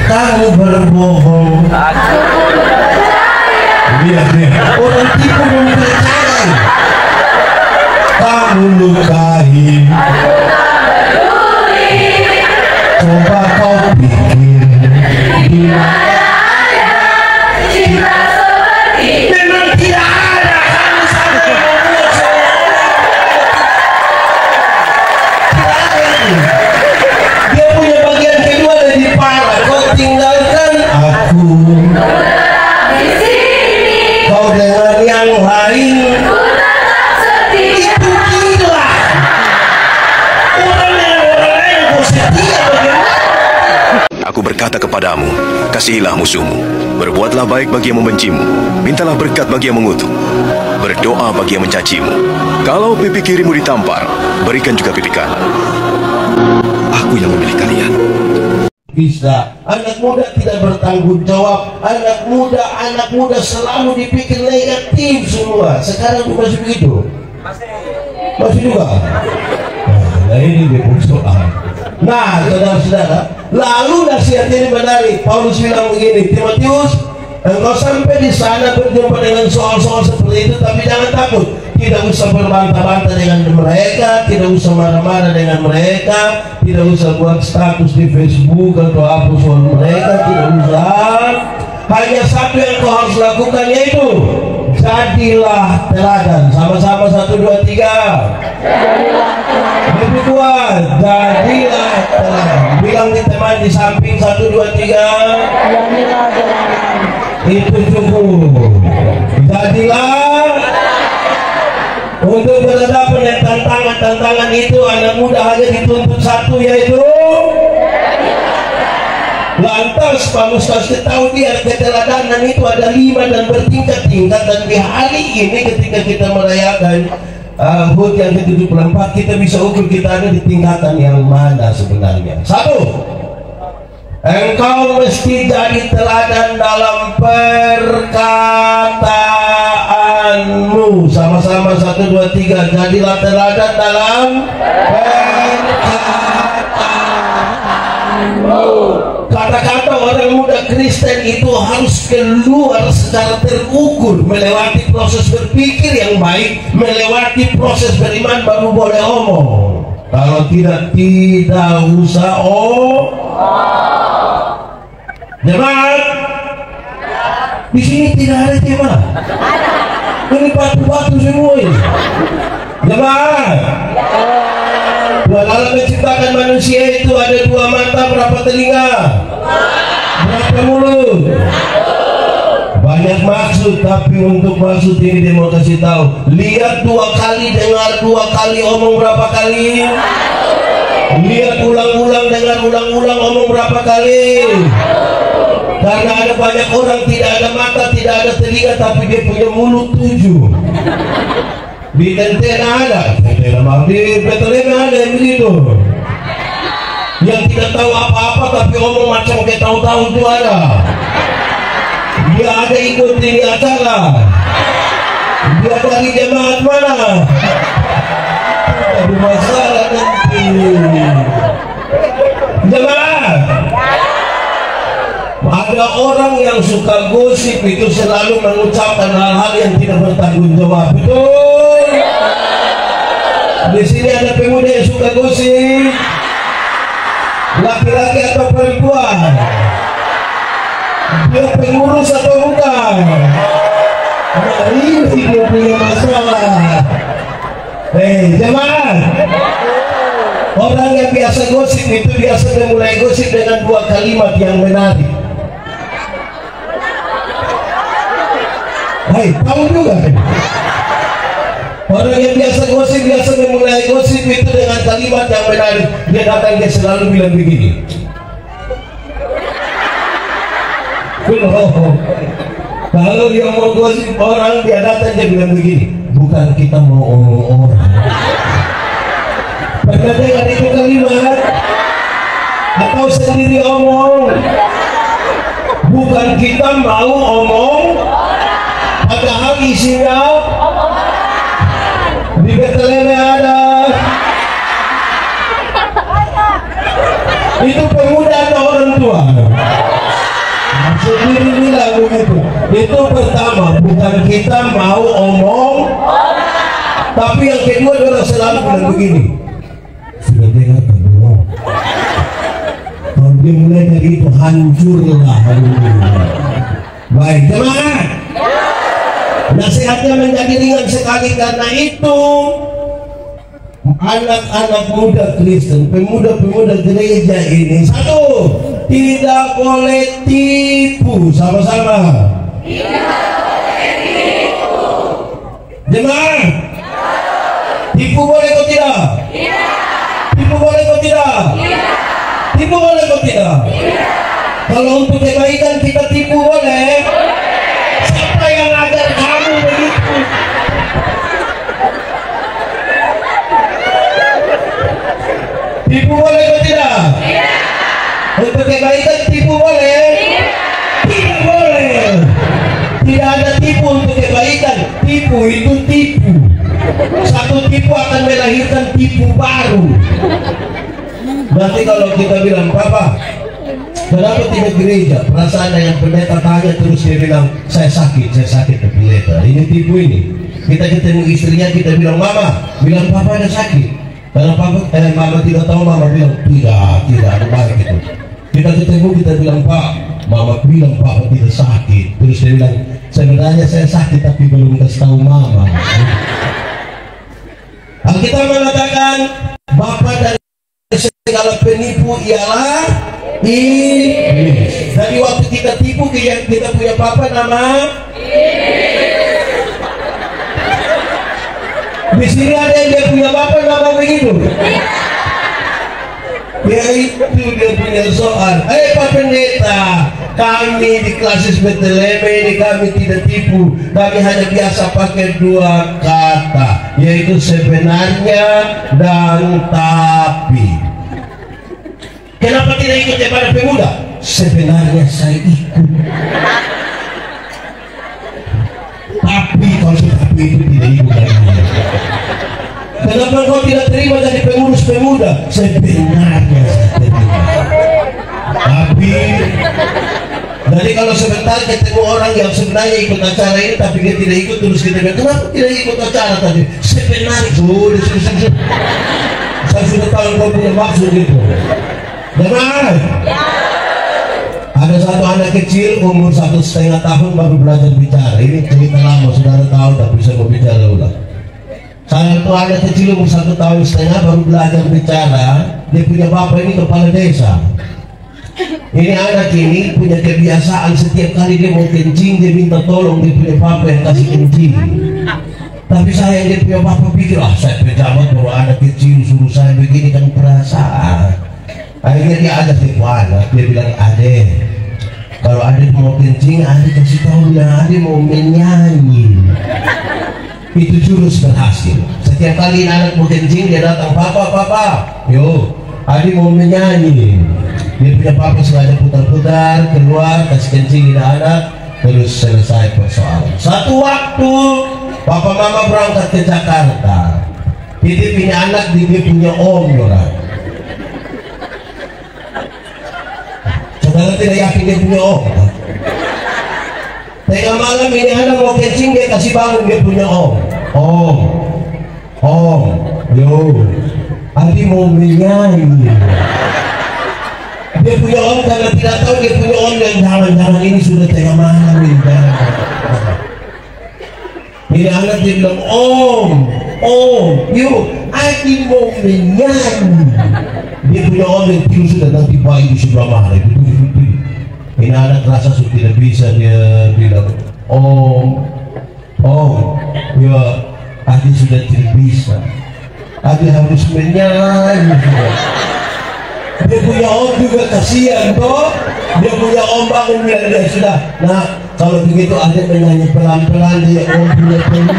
kamu berbohong. Lihat nih, orang tipu mempercayai. Kamu lukai. Coba kau pikir di mana ada cinta seperti memang tidak ada. Kamu sampai membuat dia punya bagian kedua dari parah. Kau tinggalkan aku, kau dengan yang lain. Itu gila. Orang yang lain kau setia bagaimana? Aku berkata kepadamu, kasihilah musuhmu, berbuatlah baik bagi yang membencimu, mintalah berkat bagi yang mengutuk, berdoa bagi yang mencacimu. Kalau pipi kirimu ditampar, berikan juga pipi kanan. Aku yang memilih kalian. Bisa. Anak muda tidak bertanggung jawab. Anak muda selalu dipikir negatif semua. Sekarang masih begitu? Masih juga? Nah, ini dia soal. Nah, saudara-saudara, lalu nasihat ini menarik. Paulus bilang begini, Timotius, engkau sampai di sana berjumpa dengan soal-soal seperti itu, tapi jangan takut. Tidak usah berbantah-bantah dengan mereka, tidak usah marah-marah dengan mereka, tidak usah buat status di Facebook atau apa soal mereka, tidak usah. Hanya satu yang kau harus lakukan, yaitu jadilah teladan. Sama-sama 1, 2, 3. Lebih kuat, jadilah teladan. Bilang di teman di samping 1, 2, 3. Itu cukup. Jadilah. Untuk berhadapan dengan tantangan-tantangan itu, anak muda hanya dituntut satu, yaitu lantas Paulus kasih tahu dia keteladanan itu ada 5 dan bertingkat-tingkat. Dan di hari ini ketika kita merayakan HUT yang ke-74, kita bisa ukur kita ada di tingkatan yang mana sebenarnya. 1. Engkau mesti jadi teladan dalam perkataanmu. Sama-sama 1, 2, 3. Jadilah teladan dalam perkataanmu. Kata-kata orang muda Kristen itu harus keluar secara terukur, melewati proses berpikir yang baik, melewati proses beriman, baru boleh omong. Kalau tidak usah jemaat, di sini tidak ada jemaat. Ini batu-batu semua ini. Jemaat, Tuhan Allah menciptakan manusia itu ada 2 mata, berapa telinga, berapa mulut. Banyak maksud, tapi untuk maksud ini dia mau kasih tahu. Lihat 2 kali, dengar 2 kali, omong berapa kali? Lihat ulang-ulang, dengar ulang-ulang, omong berapa kali? Karena ada banyak orang tidak ada mata, tidak ada telinga, tapi dia punya mulut 7. Di Tentena ada, di Bethlehem ada yang begitu. Yang tidak tahu apa-apa tapi omong macam kayak tahu-tahu itu ada. Dia ada ikut ini acara. Dia dari jemaat mana? Ada masalah nanti. Jemaat. Ada orang yang suka gosip itu selalu mengucapkan hal-hal yang tidak bertanggung jawab. Betul? Di sini ada pemuda yang suka gosip. Laki-laki atau perempuan? Dia pengurus atau bukan? Nah, ini dia punya masalah. Jemaat. Orang yang biasa gosip itu biasa memulai gosip dengan 2 kalimat yang menarik. Tahu juga kan? Orang yang biasa gosip biasa memulai gosip itu dengan kalimat yang menarik. Dia datang, dia selalu bilang begini. Kalau dia mau gosip orang, dia datang dia bilang begini. Bukan kita mau omong orang. Pernah dengar itu kalimat? Atau sendiri omong? Bukan kita mau omong, padahal isinya di Bethlehem ada. Itu pemuda atau orang tua? sendiri bilang begitu. Itu pertama, bukan kita mau omong, tapi yang kedua adalah selalu bilang begini, sudah dengar belum? Kalau dia mulai dari itu hancurlah. Baik, jemaah. Nasihatnya menjadi ringan sekali karena itu anak-anak muda Kristen, pemuda-pemuda gereja ini, satu, tidak boleh tipu. Sama-sama. Tidak boleh tipu. Jemaah, tipu boleh atau tidak? Tidak. Tipu boleh atau tidak? Tidak. Tipu boleh atau tidak? Tidak. Kalau untuk kebaikan kita tipu boleh? Siapa yang ajar kamu begitu? Tipu boleh atau tidak? Tidak. Untuk kebaikan tipu boleh? Tidak. Tidak boleh. Tidak ada tipu untuk kebaikan. Tipu itu tipu. Satu tipu akan melahirkan tipu baru. Nanti kalau kita bilang, Papa, kenapa tidak gereja? Perasaan yang pendeta tanya terus dia bilang, saya sakit ke pendeta. Ini tipu ini. Kita ketemu istrinya, kita bilang, Mama, bilang Papa ada sakit. Kalau Mama tidak tahu, Mama bilang, tidak ada baik itu. Kita ketemu, kita bilang, Pak, Mama bilang Papa tidak sakit. Terus dia bilang, sebenarnya saya sakit tapi belum kasih tahu Mama. Alkitab mengatakan, Bapa dari segala penipu ialah iblis. Dari waktu kita tipu, kita punya papa nama iblis. Di sini ada yang dia punya papa nama begitu. Ya itu dia punya soal. Pak pendeta, kami di Klasis Bethlehem ini kami tidak tipu. Kami hanya biasa pakai dua kata, yaitu sebenarnya dan tapi. Kenapa tidak ikut daripada pemuda? Sebenarnya saya ikut. Tapi kalau tapi itu tidak ikut lagi. Kenapa kau tidak terima jadi pengurus pemuda? Sebenarnya saya terima. Tapi jadi kalau sebentar ketemu orang yang sebenarnya ikut acara ini tapi dia tidak ikut, terus kita bilang, kenapa tidak ikut acara tadi? Sebenarnya sudah. Saya sudah tahu kau punya maksud itu. Benar? Ada satu anak kecil umur 1,5 tahun baru belajar bicara. Ini cerita lama, saudara tahu tak bisa berbicara ulang. Satu anak kecil umur 1,5 tahun baru belajar bicara. Dia punya bapak ini kepala desa. Ini anak ini punya kebiasaan setiap kali dia mau kencing dia minta tolong dia punya bapak yang kasih kencing. Tapi saya dia punya bapak pikir, saya pejabat bawa anak kecil suruh saya begini kan perasaan. Akhirnya dia ajak tipu anak, dia bilang, Ade, kalau Ade mau kencing, Ade kasih tahu ya, Ade mau menyanyi. Itu jurus berhasil. Setiap kali anak mau kencing, dia datang, Papa, yo, Ade mau menyanyi. Dia punya papa sengaja putar-putar, keluar, kasih kencing di anak, terus selesai persoalan. Satu waktu, Papa Mama berangkat ke Jakarta. Dia punya anak, dia punya om, orang. Saudara tidak yakin dia punya om. Tengah malam ini anak mau kencing, dia kasih bangun dia punya om. Yo, Adi mau menyanyi. Dia punya om karena tidak tahu dia punya om yang jangan-jangan ini sudah tengah malam ini. Ini anak dia bilang, yo, Adi mau menyanyi. Dia punya om yang tidur sudah nanti pagi di sebelah mana itu. Ini anak rasa sudah tidak bisa, dia bilang, ya Adi sudah tidak bisa, Adi harus menyanyi. Dia punya om juga kasihan toh, dia punya om bangun bilang dia sudah. Nah kalau begitu Adi menyanyi pelan-pelan, dia om punya pelan.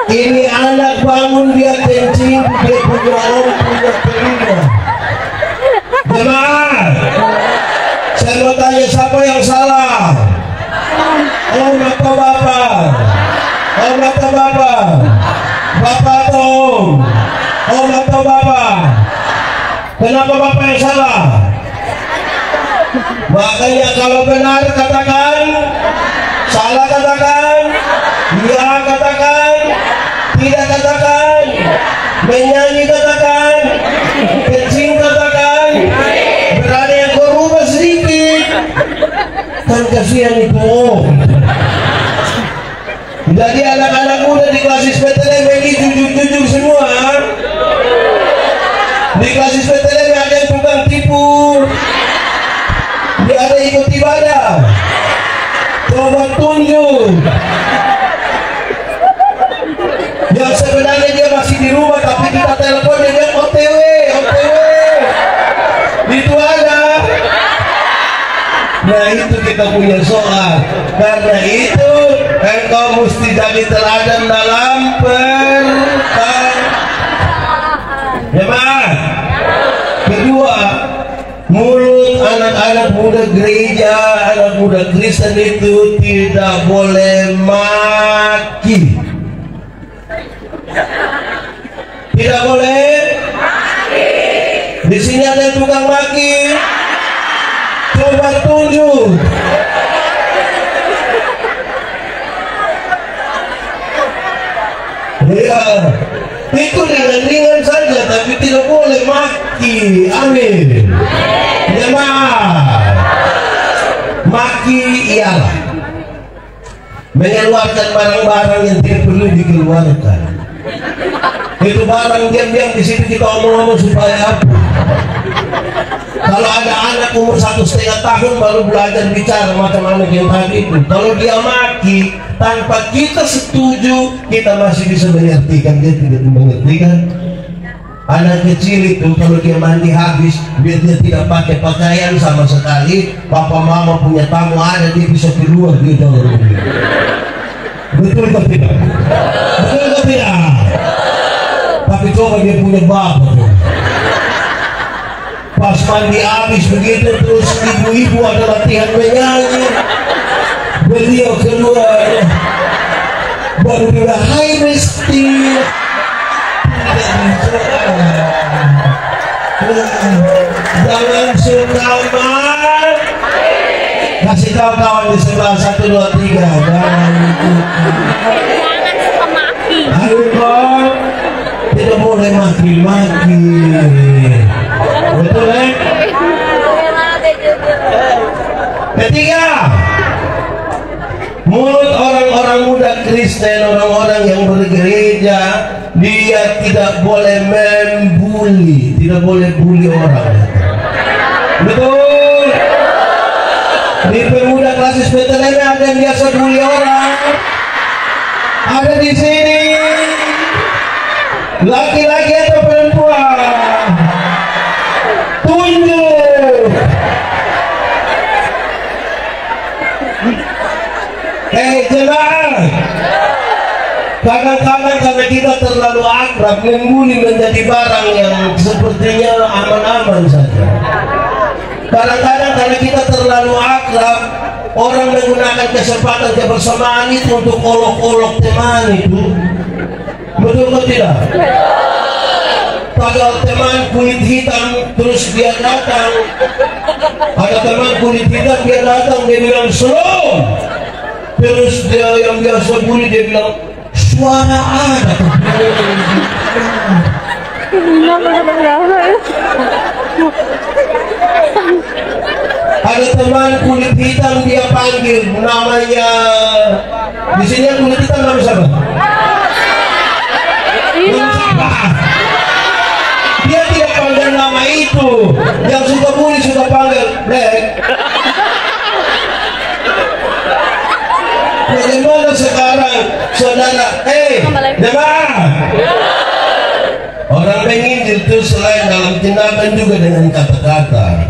Ini anak bangun dia kencing, dia punya om punya telinga. Jemaah, saya mau tanya siapa yang salah? Om atau bapak? Om atau bapak? Bapak atau om? Om atau Kenapa Bapak? Kenapa Bapak yang salah? Makanya kalau benar katakan, salah katakan, iya katakan, tidak katakan, menyanyi katakan, kencing katakan, berada yang kau rubah sedikit, kan kasihan itu. Jadi anak-anak muda di kelas SPTLM ini jujur-jujur semua. Di kelas SPTLM ada yang tukang tipu, dia ada ikut ibadah. Coba tunjuk yang sebenarnya dia masih di rumah, tapi kita telepon dia bilang OTW, OTW. Itu ada. Nah itu kita punya soal. Karena itu engkau mesti jadi teladan dalam jemaat. Kedua, mulut anak-anak muda gereja, anak muda Kristen itu tidak boleh maki. Tidak boleh maki. Di sini ada yang tukang maki. Coba tunjuk. Ya, itu ringan-ringan saja, tapi tidak boleh maki. Amin. Jemaat, maki ialah mengeluarkan barang-barang yang tidak perlu dikeluarkan. Itu barang diam-diam di situ kita omong-omong supaya apa? Kalau ada anak umur 1,5 tahun baru belajar bicara macam anak yang tadi itu, kalau dia maki tanpa kita setuju, kita masih bisa mengertikan. Dia tidak mengertikan. Anak kecil itu kalau dia mandi habis, dia tidak pakai pakaian sama sekali, papa mama punya tamu ada, dia bisa keluar, dia jauh. Betul atau tidak? Betul atau tidak? Tapi coba dia punya bapak tuh. Pas mandi habis begitu, terus ibu-ibu ada latihan menyanyi, beliau keluar baru dia hai mesti jangan sungkaman. Kasih tahu kawan di sebelah 1, 2, 3 jangan suka maki. Ayo bang, tidak boleh maki-maki. Betul eh? Ketiga, mulut orang-orang muda Kristen, orang-orang yang bergereja, dia tidak boleh membuli, tidak boleh bully orang. Betul. Di pemuda kelas SPTLM ada yang biasa bully orang. Ada di sini. Laki-laki atau perempuan? Tunjuk. Jemaat, kadang-kadang karena kita terlalu akrab, membuli menjadi barang yang sepertinya aman-aman saja. Kadang-kadang karena kita terlalu akrab, orang menggunakan kesempatan kebersamaan itu untuk olok-olok teman itu. Betul atau tidak? Padahal teman kulit hitam terus dia datang, ada teman kulit hitam dia datang, dia bilang slow. Terus dia yang biasa bully dia bilang suara ada. Ada teman kulit hitam dia panggil namanya, di sini kulit hitam nama siapa? Dia tidak panggil nama itu. Yang suka bully suka panggil Dek. Bagaimana sekarang saudara? Jemaat. Orang menginjil itu selain dalam tindakan juga dengan kata-kata.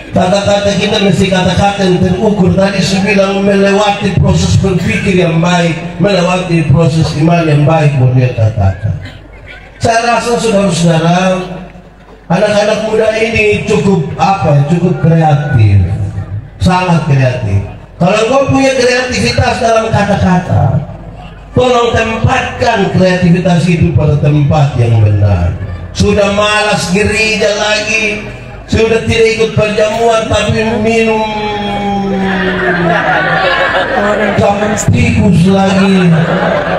Kata-kata kita mesti kata-kata yang terukur. Tadi saya bilang melewati proses berpikir yang baik, melewati proses iman yang baik buat dia katakan. Saya rasa saudara-saudara, anak-anak muda ini cukup cukup kreatif, sangat kreatif. Kalau kau punya kreativitas dalam kata-kata, tolong tempatkan kreativitas itu pada tempat yang benar. sudah malas gereja lagi, sudah tidak ikut perjamuan tapi minum jangan tikus lagi.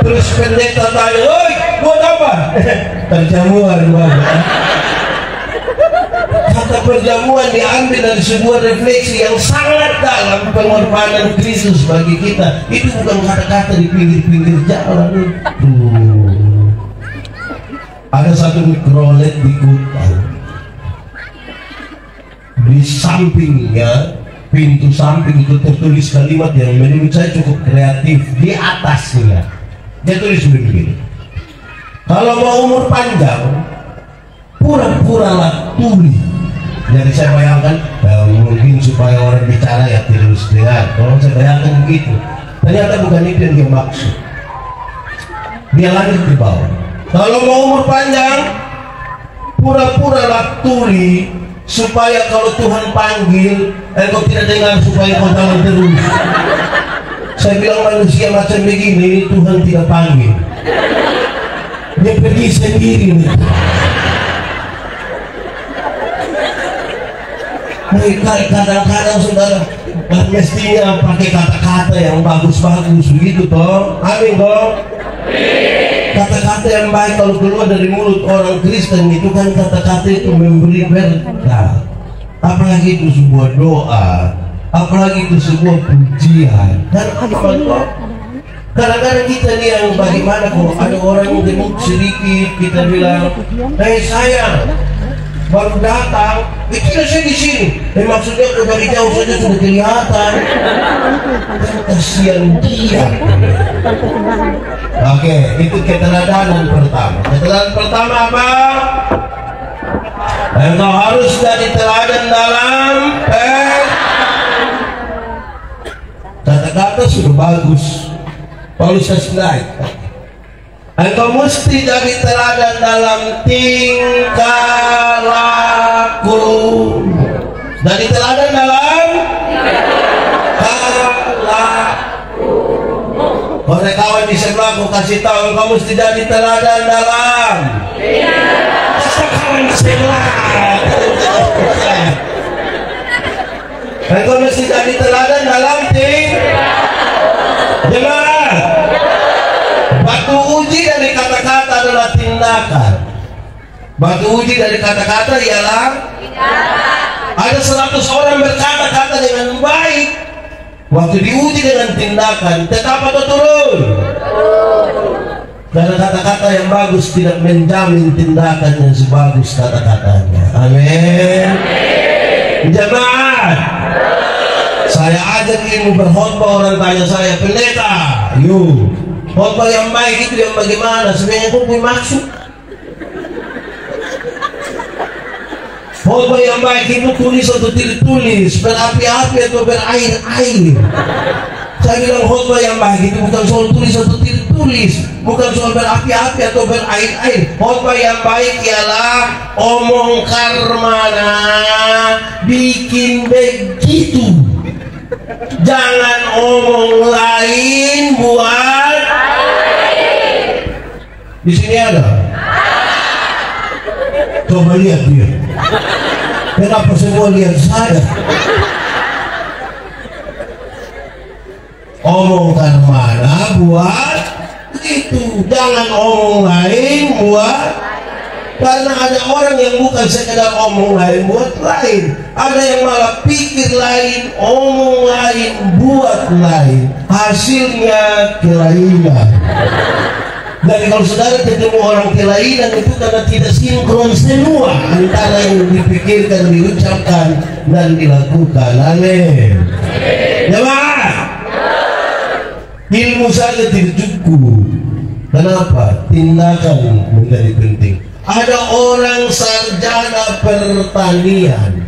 Terus pendeta tanya, "Oi, buat apa?" Perjamuan, Bang. Kata perjamuan diambil dari sebuah refleksi yang sangat dalam pengorbanan Kristus bagi kita. Itu bukan kata-kata di pinggir-pinggir jalan itu. Ada satu mikrolet di hutan, di sampingnya, pintu samping itu tertulis kalimat yang menurut saya cukup kreatif. Di atasnya dia tulis begini, "Kalau mau umur panjang, pura-puralah tuli." Jadi saya bayangkan, mungkin supaya orang bicara ya terus dengar. Kalau saya bayangkan begitu, ternyata bukan itu yang dia maksud. Dia lanjut di bawah, "Kalau mau umur panjang, pura-puralah tuli, supaya kalau Tuhan panggil, engkau tidak dengar, supaya kau jalan terus." Saya bilang manusia macam begini, Tuhan tidak panggil, dia pergi sendiri nih. Kadang-kadang saudara mestinya pakai kata-kata yang bagus-bagus begitu toh. Amin toh. Kata-kata yang baik kalau keluar dari mulut orang Kristen itu kan kata-kata itu memberi berkat. Apalagi itu sebuah doa, apalagi itu sebuah pujian. Dan kadang-kadang kita nih yang bagaimana kok ada orang yang gemuk sedikit, kita bilang, sayang, baru datang, itu saya di sini. Maksudnya dari jauh saja sudah kelihatan. Kasihan dia. Oke, itu keteladanan pertama. Keteladanan pertama apa? Engkau harus jadi teladan dalam kata-kata sudah bagus. Paulus naik. Engkau mesti jadi teladan dalam tingkah laku. Jadi teladan dalam tingkah laku. Oleh kawan di sebelahku kasih tahu, engkau mesti jadi teladan dalam kawan di sebelah. Engkau mesti jadi teladan dalam jemaah. Batu uji dari kata-kata adalah tindakan. Batu uji dari kata-kata ialah ada 100 orang berkata-kata dengan baik. Waktu diuji dengan tindakan, tetap atau turun? Karena kata-kata yang bagus tidak menjamin tindakan yang sebagus kata-katanya. Amin. Jemaat, saya ajar ilmu berkhotbah, orang tanya saya, "Pendeta, yuk, khotbah yang baik itu yang bagaimana?" Sebenarnya aku punya maksud. Khotbah yang baik itu tulis atau tidak tulis, berapi-api atau berair-air. Saya bilang khotbah yang baik itu bukan soal tulis atau tidak tulis, bukan soal berapi-api atau berair-air. Khotbah yang baik ialah omong karmana, bikin begitu. Jangan omong lain buat di sini ada. Coba lihat dia. Kenapa semua lihat saya? Omongkan mana buat itu. Jangan omong lain buat. Karena ada orang yang bukan sekedar omong lain buat lain, ada yang malah pikir lain, omong lain, buat lain, hasilnya kelainan. Dan kalau saudara ketemu orang kelainan itu karena tidak sinkron semua antara yang dipikirkan, diucapkan, dan dilakukan. Amin. Jemaah, ilmu saja tidak cukup. Kenapa? Tindakan menjadi penting. Ada orang sarjana pertanian,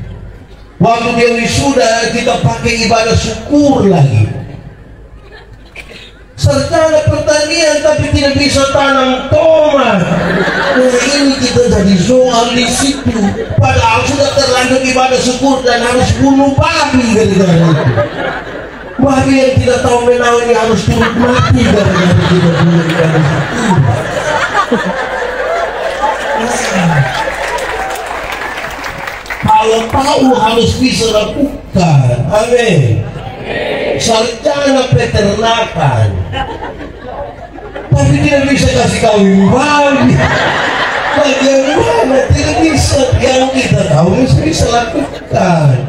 waktu dia wisuda kita pakai ibadah syukur lagi. Sarjana pertanian tapi tidak bisa tanam tomat. Ini kita jadi soal di situ. Padahal sudah terlanjur ibadah syukur dan harus bunuh babi gara-gara itu. Babi yang tidak tahu menau ini harus turut mati gara-gara tidak bunuh ibadah syukur. kalau tahu harus bisa lakukan. Amin. Sarjana peternakan, tapi tidak bisa kasih kawin bayi. Bagaimana tidak bisa? Yang kita tahu mesti bisa lakukan.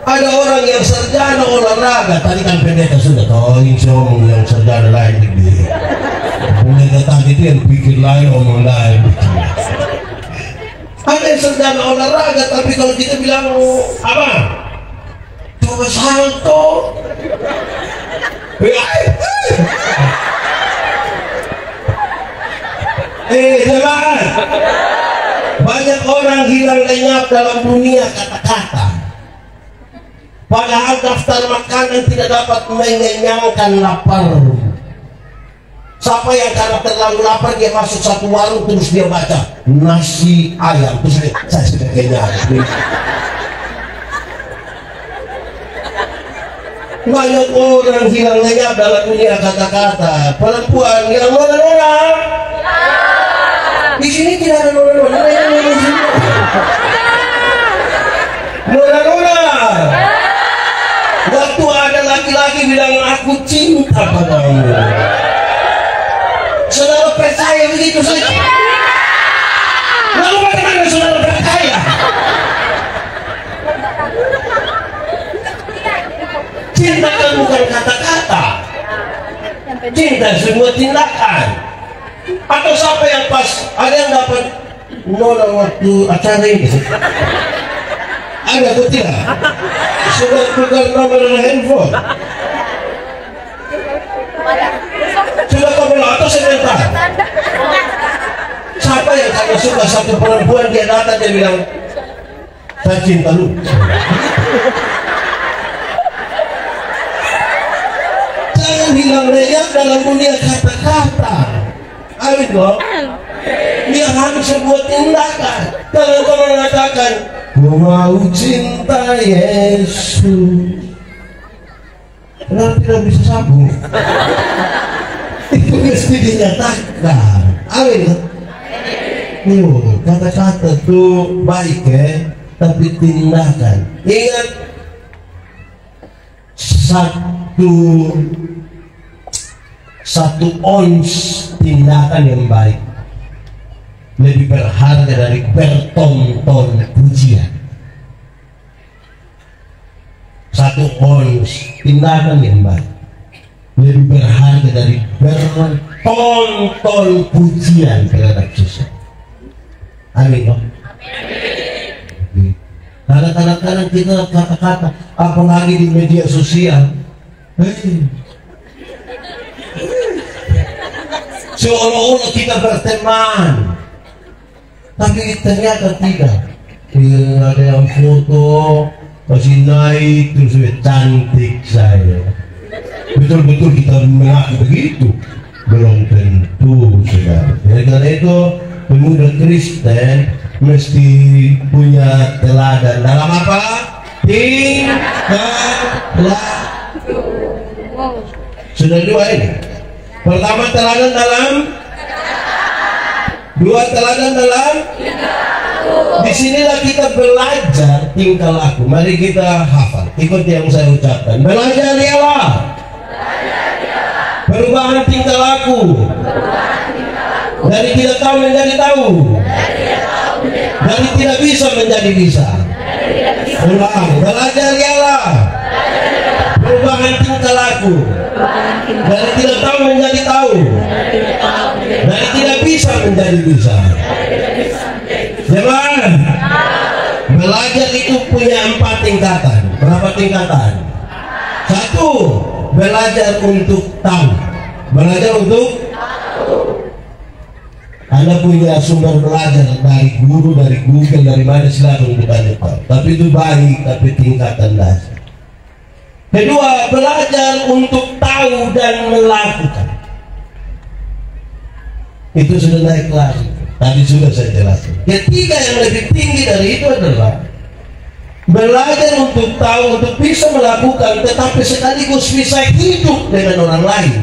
Ada orang yang sarjana olahraga, tadi kan pendeta sudah tahu ngomong yang sarjana lain gitu. Pendeta tadi itu yang pikir lain, omong lain. Ada yang sarjana olahraga, tapi kalau kita bilang apa? Coba salto. Jemaat, banyak orang hilang lenyap dalam dunia kata-kata. Padahal daftar makanan tidak dapat mengenyangkan lapar. Siapa yang karena terlalu lapar dia masuk satu warung terus dia baca nasi ayam terus saya sudah kenyang. Banyak orang hilang lenyap dalam dunia kata-kata. Perempuan yang nona-nona. Di sini tidak ada nona-nona. Nona-nona. Waktu ada laki-laki bilang aku cinta padamu, saudara percaya begitu saja? Lalu bagaimana saudara percaya? Cinta kan bukan kata-kata, cinta semua tindakan. Atau siapa yang pas ada yang dapat nona waktu acara ini? Ada atau tidak? Sudah tukar nomor handphone? Sudah kabel atau sebentar? Siapa yang kalau suka satu perempuan dia datang dia bilang saya cinta lu? Jangan hilang lenyap dalam dunia kata-kata. Amin dong. Dia harus sebuah tindakan. Kalau kau mengatakan ku mau cinta Yesus, kenapa tidak bisa sambung? Itu mesti dinyatakan. Amin. Kata-kata tuh baik ya, tapi tindakan. Ingat satu ons tindakan yang baik lebih berharga dari berton-ton pujian. Satu ons tindakan yang baik lebih berharga dari berton-ton pujian terhadap Yesus. Amin. Karena kadang-kadang kita kata-kata, apalagi di media sosial, seolah-olah kita berteman, tapi ternyata tidak. Ada yang foto masih naik terus cantik saya. Betul-betul kita mengaku begitu? Belum tentu, saudara. Karena itu pemuda Kristen mesti punya teladan dalam apa? Tingkah laku. Sudah dua ini. Pertama teladan dalam, dua teladan dalam. Disinilah kita belajar tingkah laku. Mari kita hafal. Ikut yang saya ucapkan. Belajar ialah perubahan tingkah laku. Dari tidak tahu menjadi tahu. Dari tidak bisa menjadi bisa. Ulang. Belajar ialah perubahan tingkah laku. Dari tidak tahu menjadi tahu. Dari tidak bisa menjadi bisa. Jangan. Belajar itu punya 4 tingkatan. Berapa tingkatan? 1. Belajar untuk tahu. Belajar untuk Anda punya sumber belajar dari guru, dari Google, dari mana silakan untuk Anda tahu. Tapi itu baik, tapi tingkatan dasar. Kedua, belajar untuk tahu dan melakukan. Itu sudah naik kelas. Tadi sudah saya jelaskan. Ketiga yang lebih tinggi dari itu adalah belajar untuk tahu, untuk bisa melakukan, tetapi sekaligus bisa hidup dengan orang lain.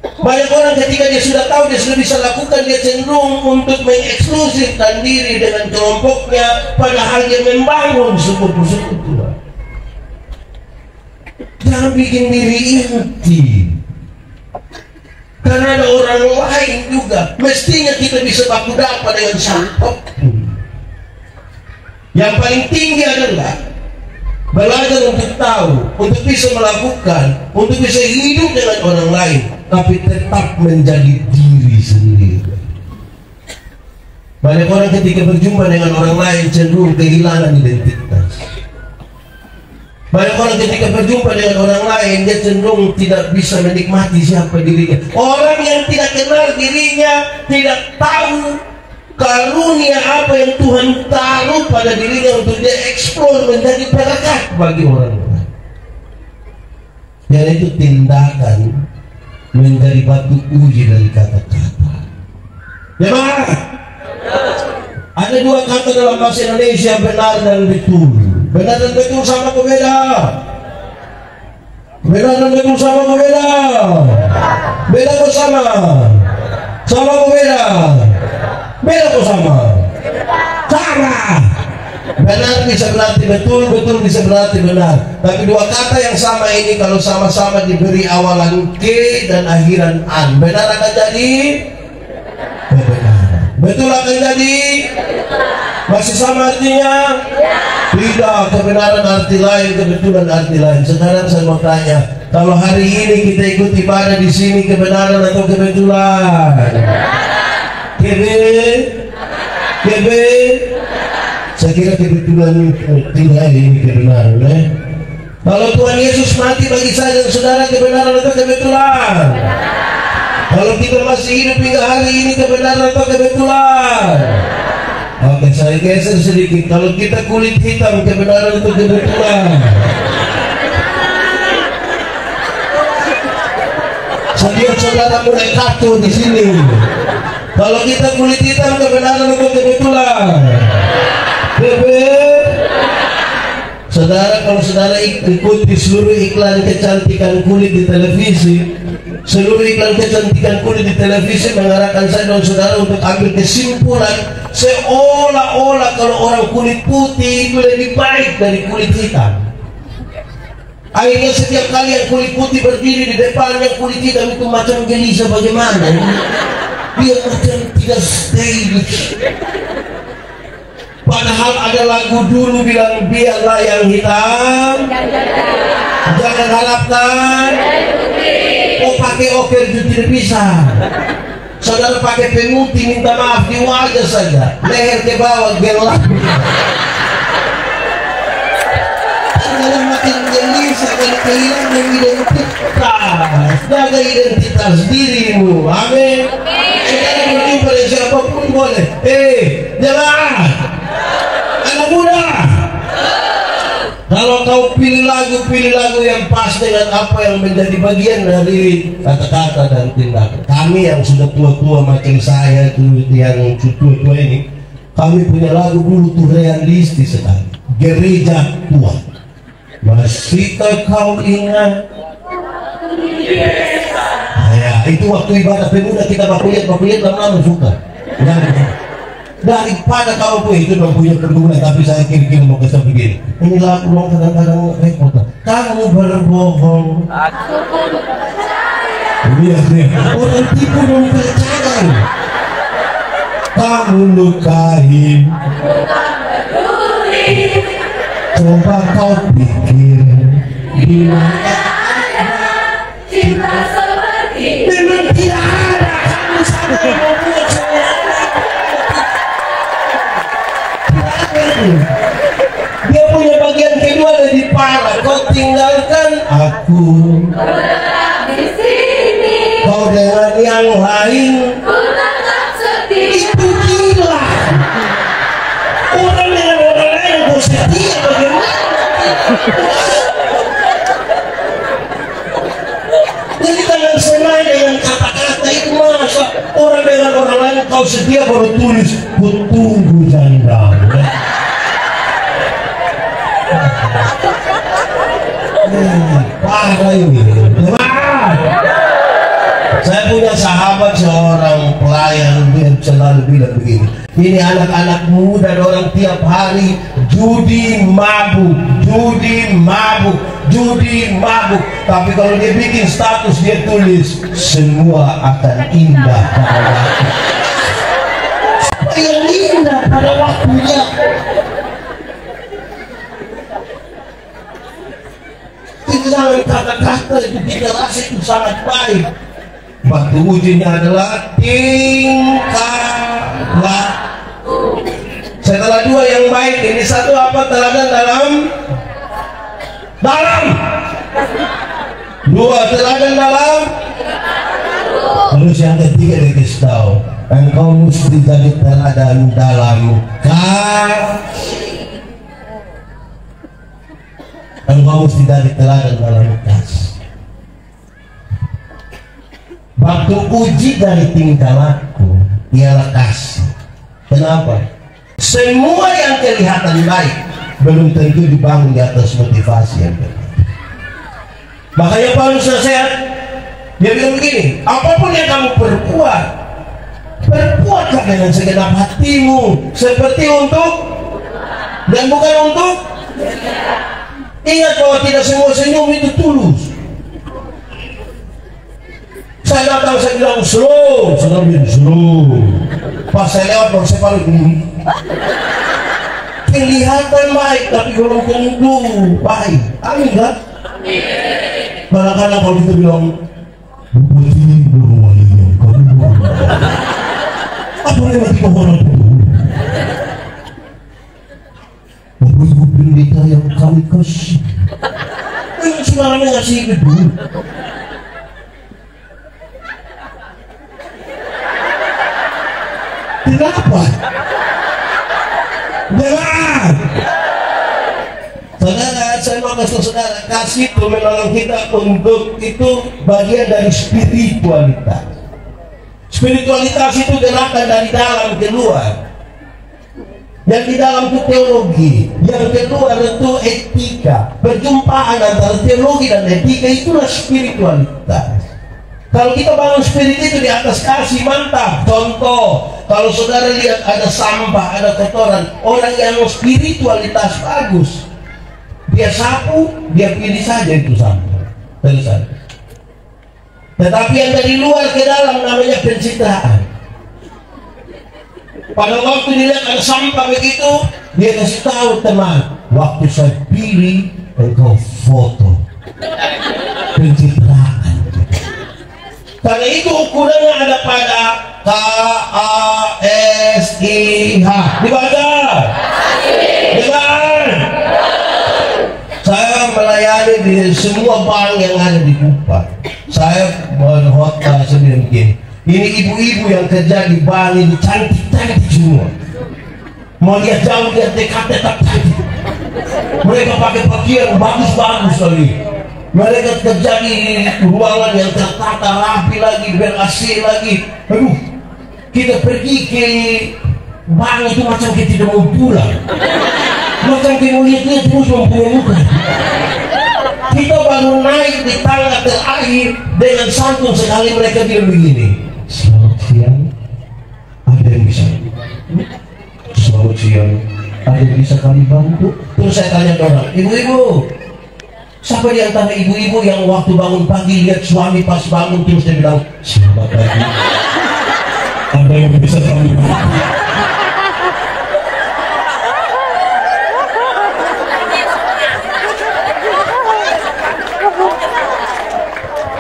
Banyak orang ketika dia sudah tahu dia sudah bisa lakukan, dia cenderung untuk mengeksklusifkan diri dengan kelompoknya, padahal dia membangun sekutu-sekutu. Jangan bikin diri inti, karena ada orang lain juga. Mestinya kita bisa baku dapat dengan siapapun. Yang paling tinggi adalah belajar untuk tahu, untuk bisa melakukan, untuk bisa hidup dengan orang lain, tapi tetap menjadi diri sendiri. Banyak orang ketika berjumpa dengan orang lain cenderung kehilangan identitas. Banyak orang ketika berjumpa dengan orang lain dia cenderung tidak bisa menikmati siapa dirinya. Orang yang tidak kenal dirinya tidak tahu karunia apa yang Tuhan taruh pada dirinya untuk dia eksplor menjadi berkat bagi orang lain. Yang itu tindakan menjadi batu uji dari kata-kata. Jemaat, ada dua kata dalam bahasa Indonesia, benar dan betul. Benar dan betul sama atau beda? Benar dan betul sama atau beda? Beda atau sama? Sama atau beda? Beda atau sama? Sama. Benar bisa berarti betul, betul bisa berarti benar. Tapi dua kata yang sama ini kalau sama-sama diberi awalan ke dan akhiran an, benar akan jadi kebenaran. Betul akan jadi masih sama artinya? Tidak, kebenaran arti lain, kebetulan arti lain. Sekarang saya mau tanya, kalau hari ini kita ikut ibadah di sini, kebenaran atau kebetulan? Kebe? Saya kira kebetulan tidak ini kebenaran. Kalau Tuhan Yesus mati bagi saya dan saudara, kebenaran atau kebetulan? Kalau kita masih hidup hingga hari ini, kebenaran atau kebetulan? Oke, saya geser sedikit. Kalau kita kulit hitam, kebenaran atau kebetulan? Setiap saudara mulai kaku di sini. Kalau kita kulit hitam, kebenaran atau kebetulan? Saudara, kalau saudara ikuti seluruh iklan kecantikan kulit di televisi, seluruh iklan kecantikan kulit di televisi mengarahkan saya dan saudara untuk ambil kesimpulan seolah-olah kalau orang kulit putih itu lebih baik dari kulit hitam. Akhirnya setiap kali yang kulit putih berdiri di depan yang kulit hitam itu macam gelisah bagaimana? Dia macam tidak stylish. Padahal ada lagu dulu bilang biarlah yang hitam jangan harapkan. Oh, pakai oker itu tidak bisa. Saudara pakai pemutih minta maaf di wajah saja, leher ke bawah gelap. Saudara makin gelisah dan kehilangan identitas. Jaga identitas dirimu. Amin. Saudara berjumpa dengan siapapun boleh. Jemaat, anak muda, kalau kau pilih lagu yang pas dengan apa yang menjadi bagian dari kata-kata dan tindakan. Kami yang sudah tua-tua macam saya tuh, yang tua-tua ini, kami punya lagu dulu tuh realistis sekali. Gereja tua. Masihkah kau ingat? Ya, itu waktu ibadah pemuda kita bakuyat lama-lama suka. Daripada kamu pun itu punya pergumulan, tapi saya kira-kira mau kesal begini. Ini lagu dong kadang-kadang repot. Kamu berbohong. Aku pun percaya. Iya. Orang tipu dong percaya. Kamu lukain. Aku tak peduli. Coba kau pikir di mana ada cinta seperti memang tidak ada. Kamu sampai membuat saya. Dia punya bagian kedua lebih parah. Kau tinggalkan aku, di sini. Kau dengan yang lain, ku tetap setia. Itu gila. Orang dengan orang lain kau setia bagaimana? Jadi jangan senang dengan kata-kata itu. Masa orang dengan orang lain kau setia baru tulis ku tunggu janda. Parah ini. Saya punya sahabat seorang pelayan, dia selalu bilang begini, ini anak-anak muda orang tiap hari judi mabuk, judi mabuk, judi mabuk. Tapi kalau dia bikin status, dia tulis semua akan indah pada waktu. Yang indah pada waktunya. Itu jangan kata-kata itu tidak rasa itu sangat baik. Waktu ujinya adalah tingkah laku. Setelah dua yang baik ini, satu apa? Teladan dalam dua, teladan dalam. Terus yang ketiga dikasih tahu, engkau mesti jadi teladan dalam kasih. Engkau mesti jadi teladan dalam kasih. Waktu uji dari tingkah laku ialah kasih. Kenapa? Semua yang kelihatan baik belum tentu dibangun di atas motivasi yang benar. Makanya Paulus nasihat, dia bilang begini, apapun yang kamu perbuat, perbuatlah dengan segenap hatimu, seperti untuk dan bukan untuk. Ingat bahwa tidak semua senyum itu tulus. Saya datang, saya bilang slow, saya bilang slow. Pas saya lewat, baru saya paling kelihatan baik, tapi belum tentu baik. Amin kan? Kadang-kadang kalau kita bilang buat ini berwalinya, kamu apa yang nanti kau orang itu? Bapak ibu pendeta yang kami kasih, yang sebenarnya ngasih itu. Kenapa? Jangan. Saudara, saya mau kasih saudara, kasih itu menolong kita untuk itu bagian dari spiritualitas. Spiritualitas itu gerakan dari dalam keluar. Yang di dalam itu teologi, yang kedua itu etika. Perjumpaan antara teologi dan etika itulah spiritualitas. Kalau kita bangun spirit itu di atas kasih, mantap. Contoh, kalau saudara lihat ada sampah, ada kotoran, orang yang spiritualitas bagus, dia sapu, dia pilih saja itu sampah, selesai. Tetapi yang dari luar ke dalam namanya pencitraan. Pada waktu dilihat ada sampah begitu, dia kasih tahu teman, waktu saya pilih engkau foto, pencitraan. Karena itu ukurannya ada pada KASIH. Dibaca. Dengar. Saya melayani di semua bank yang ada di Kupang. Saya berkhotbah sendiri begini. Ini ibu-ibu yang kerja di bank ini cantik-cantik semua. Mau lihat jauh, lihat dekat tetap cantik. Mereka pakai pakaian bagus-bagus sekali. Mereka kerja di ruangan yang tertata rapi lagi, ber-AC lagi. Aduh, kita pergi ke bank itu macam kita tidak mau pulang. Macam kita mau lihat-lihat terus mempunyai muka. Kita baru naik di tangga terakhir dengan santun sekali mereka bilang begini. Selamat siang, ada yang bisa? Selamat siang, ada yang bisa kami bantu? Terus saya tanya ke orang, ibu-ibu, siapa di antara ibu-ibu yang waktu bangun pagi lihat suami pas bangun terus dia bilang selamat pagi, ada yang bisa kami bantu?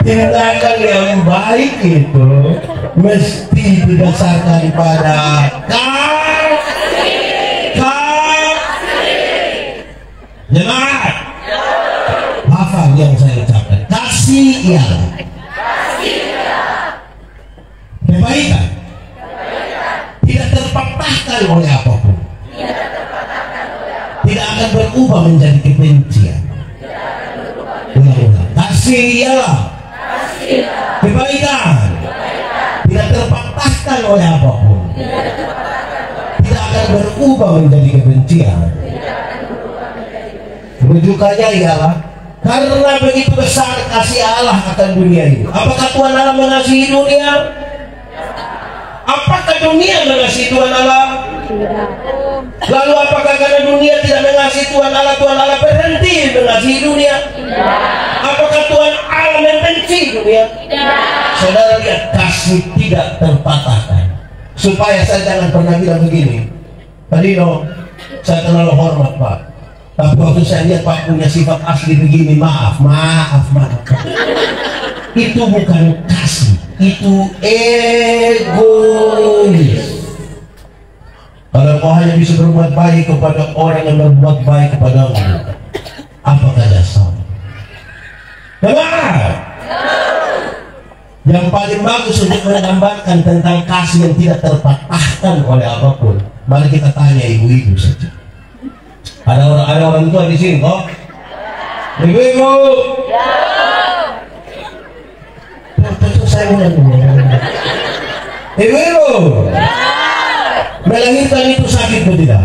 Tindakan yang baik itu mesti didasarkan pada kasih. Jemaat, hafal yang saya ucapkan. Kasih ialah kebaikan, tidak terpatahkan oleh apapun, tidak akan berubah menjadi kebencian. Ulang-ulang. Kasih ialah kebaikan, tidak terpatahkan oleh apapun, tidak akan berubah menjadi kebencian. Rujukannya ialah Karena begitu besar kasih Allah akan dunia ini. Apakah Tuhan Allah mengasihi dunia? Apakah dunia mengasihi Tuhan Allah? Lalu apakah karena dunia tidak mengasihi Tuhan Allah berhenti mengasihi dunia? Apakah Tuhan Allah membenci dunia? Saudara lihat, kasih tidak terpatahkan. Supaya saya jangan pernah bilang begini, Pak Dino, saya terlalu hormat Pak, tapi waktu saya lihat Pak punya sifat asli begini, maaf. Itu bukan kasih, itu egois. Kalau kau hanya bisa berbuat baik kepada orang yang berbuat baik kepadamu, apakah dasar? Benar. Yang paling bagus untuk menggambarkan tentang kasih yang tidak terpatahkan oleh apapun, mari kita tanya ibu-ibu saja. Ada orang tua di sini kok? Ibu-ibu. Saya ibu-ibu. Melahirkan itu sakit atau tidak?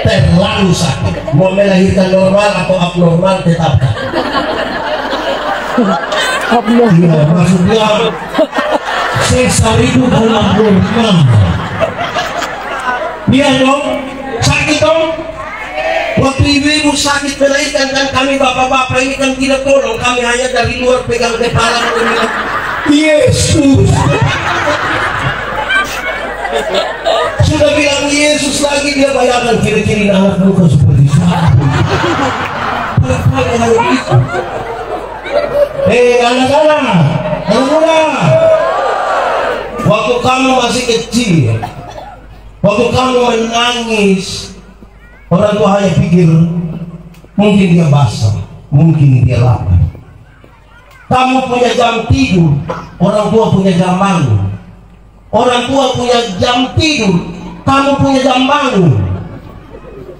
Terlalu sakit. Mau melahirkan normal atau abnormal tetapkan. Iya, maksudnya sesar itu dalam normal. Iya dong, sakit dong. Waktu ibu-ibu sakit melahirkan, kan kami bapak-bapak ini kan tidak tolong, kami hanya dari luar pegang kepala dan Yesus. Sudah bilang Yesus lagi, dia bayangkan kiri-kiri anak muka seperti sapi. Anak-anak, anak muda, waktu kamu masih kecil, waktu kamu menangis, orang tua hanya pikir mungkin dia basah, mungkin dia lapar. Kamu punya jam tidur, orang tua punya jam bangun. Orang tua punya jam tidur, kamu punya jam bangun.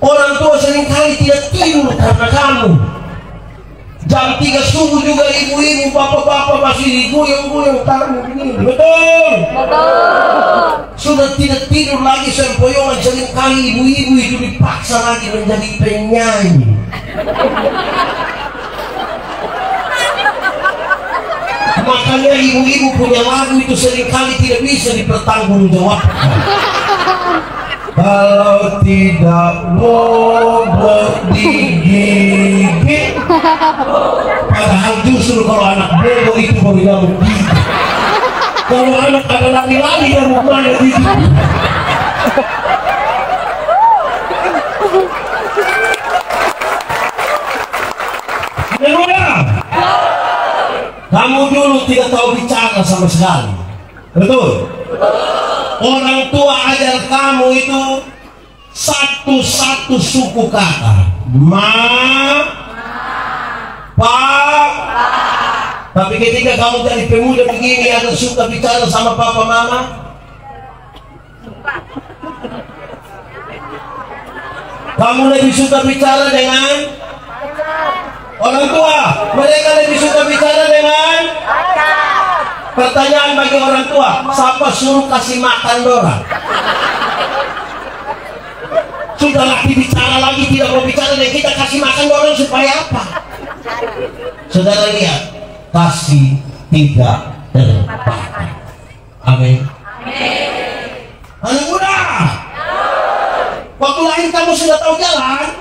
Orang tua seringkali tidak tidur karena kamu. Jam 3 subuh juga ibu-ibu, bapak-bapak masih diguyung-guyung kamu begini. Betul? Sudah tidak tidur lagi sempoyongan, seringkali ibu-ibu itu dipaksa lagi menjadi penyanyi. Makanya ibu-ibu punya lagu itu seringkali tidak bisa dipertanggungjawabkan. Kalau tidak bobot digigit, padahal justru kalau anak bobo itu baru nyamuk gigit. Kalau anak ada lari-lari yang mana gigit. Kamu dulu tidak tahu bicara sama sekali, betul? Orang tua ajar kamu itu satu-satu suku kata, pa. Tapi ketika kamu jadi pemuda begini, ada suka bicara sama papa mama? Kamu lebih suka bicara dengan orang tua, mereka lebih suka bicara dengan. Pertanyaan bagi orang tua, siapa suruh kasih makan dorang? Sudah lagi bicara lagi, tidak mau bicara, dan kita kasih makan dorang supaya apa? Saudara lihat, kasih tidak terpatah. Amin. Anak muda, waktu lahir kamu sudah tahu jalan.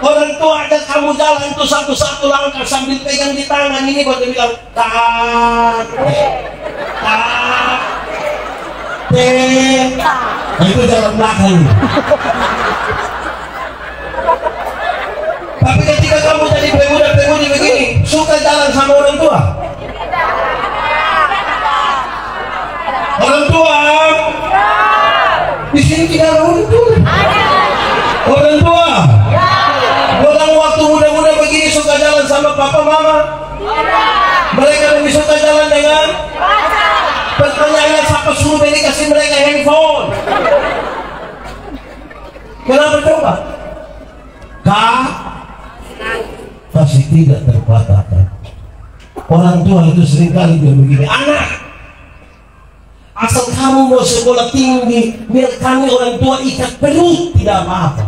Orang tua ajak kamu jalan itu satu-satu langkah sambil pegang di tangan ini, baru bilang tak, nah itu jalan belakang. Tapi ketika kamu jadi pemuda-pemudi begini, suka jalan sama orang tua. Orang tua, di sini tidak ada orang tua. Orang tua. Orang waktu muda-muda begini suka jalan sama papa mama. Mereka lebih suka jalan dengan. Pertanyaannya, siapa suruh beli kasih mereka handphone? Kenapa coba? Kasih tidak terpatahkan. Orang tua itu seringkali dia begini, anak, asal kamu mau sekolah tinggi, biar kami orang tua ikat perut, tidak apa-apa.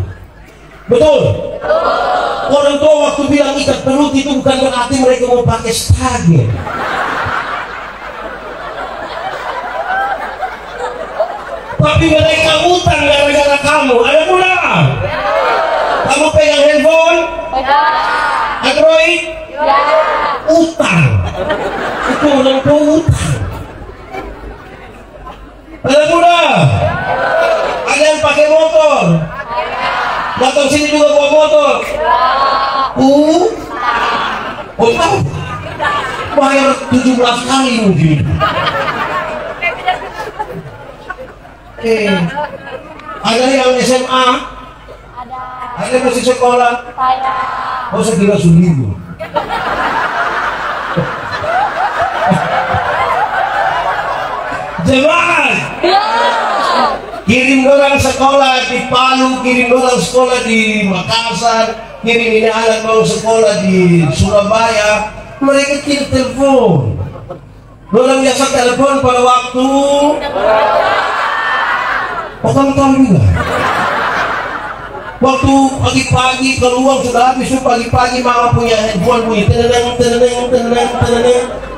Betul? Orang tua waktu bilang ikat perut itu bukan berarti mereka mau pakai stagen. Tapi mereka utang gara-gara kamu. Ada pula. Kamu pegang handphone? Android? Utang. Itu orang tua utang. Ada pula. Ada yang pakai motor? Datang sini juga bawa motor? Utang. Bayar 17 kali mungkin. Ada yang SMA? Ada masih sekolah? Oh, saya kira Suligo. Jemaat, kirim orang sekolah di Palu, kirim orang sekolah di Makassar, kirim ini anak mau sekolah di Surabaya. Mereka tidak telepon. Orang biasa telepon pada waktu. Oh, kamu tahu juga? Waktu pagi-pagi kalau uang sudah habis, pagi-pagi mama punya handphone bunyi teneng.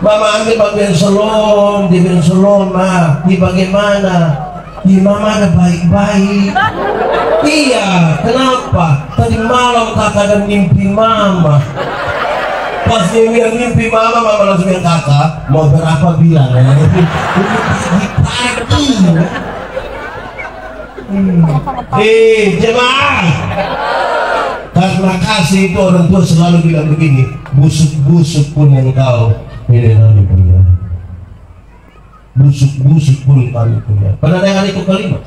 Mama ambil bagian salon, di bagian salon, ma, di bagaimana? Di mama ada baik-baik. Iya, kenapa? Tadi malam kakak ada mimpi mama. Pas dia bilang mimpi mama, mama langsung bilang kakak, mau berapa bilang ya? Pagi. Jemaah, karena kasih itu orang tua selalu bilang begini, busuk-busuk pun yang kau ini kami punya, busuk-busuk pun kami punya. Pernah dengar itu kalimat?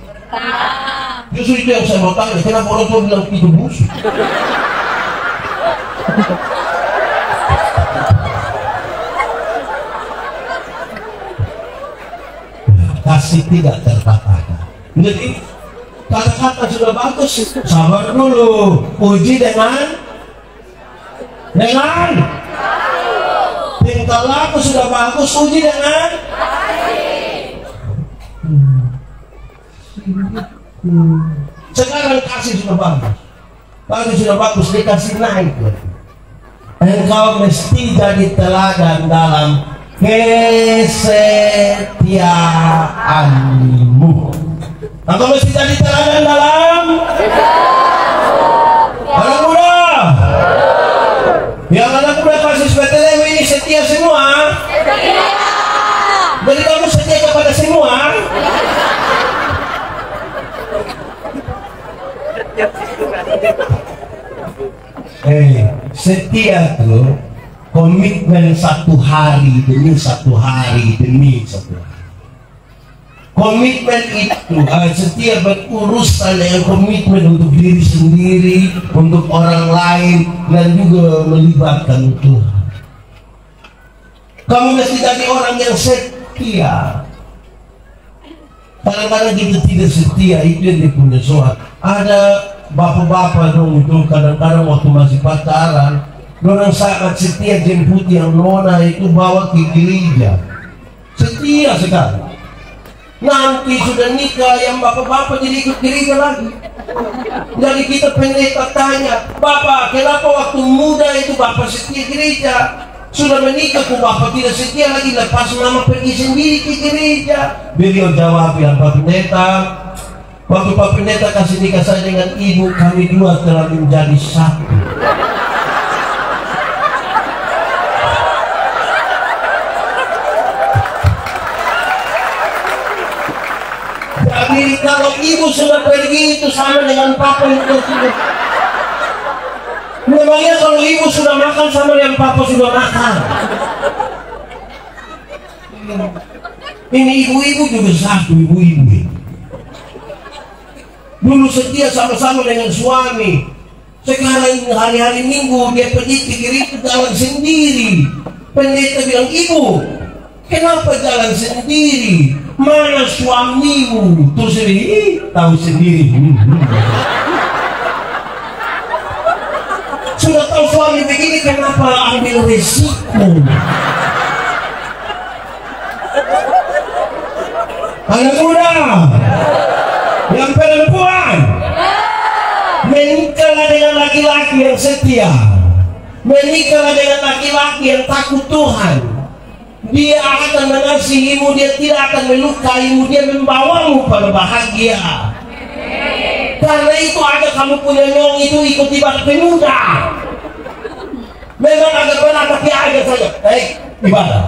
Justru itu yang saya mau tanya, kenapa orang tua bilang itu busuk? Kasih tidak terkatakan. Jadi kata-kata sudah bagus, sabar dulu, uji dengan tingkah laku sudah bagus, uji dengan sekarang kasih sudah bagus, dikasih naik. Engkau mesti jadi teladan dalam kesetiaanmu. Engkau mesti jadi teladan dalam anak muda. Yang anak muda kasih SPTLM ini setia semua. Jadi kamu setia kepada semua. Setia tuh komitmen satu hari demi satu hari. Komitmen itu setia berurusan dengan komitmen untuk diri sendiri, untuk orang lain, dan juga melibatkan Tuhan. Kamu mesti jadi orang yang setia. Kadang-kadang kita tidak setia, itu yang dipunya soal. Ada bapak-bapak dong itu kadang-kadang waktu masih pacaran, orang sangat setia jemput yang nona itu bawa ke gereja. Setia sekali. Nanti sudah nikah yang bapak-bapak jadi ikut gereja lagi. Jadi kita pendeta tanya, Bapak, kenapa waktu muda itu Bapak setia gereja? Sudah menikah kok Bapak tidak setia lagi, lepas mama pergi sendiri ke gereja. Beliau jawab, ya Pak Pendeta, waktu Pak Pendeta kasih nikah saya dengan ibu, kami dua telah menjadi satu. Jadi kalau ibu sudah pergi itu sama dengan papa itu sudah. Memangnya kalau ibu sudah makan sama dengan papa sudah makan. Ini ibu-ibu juga satu, ibu-ibu. Dulu setia sama-sama dengan suami. Sekarang hari-hari Minggu dia pergi ke gereja jalan sendiri. Pendeta bilang, ibu, kenapa jalan sendiri? Mana suamimu? Terus ini tahu sendiri. Sudah tahu suami begini, kenapa ambil resiko? Anak muda, yang perempuan, menikahlah dengan laki laki-laki yang setia, menikah dengan laki-laki yang takut Tuhan, dia akan mengasihimu, dia tidak akan melukaimu, dia membawamu pada bahagia. Karena itu aja kamu punya nyong itu ikut ibadah pemuda. Memang agak benar tapi aja saja, ibadah.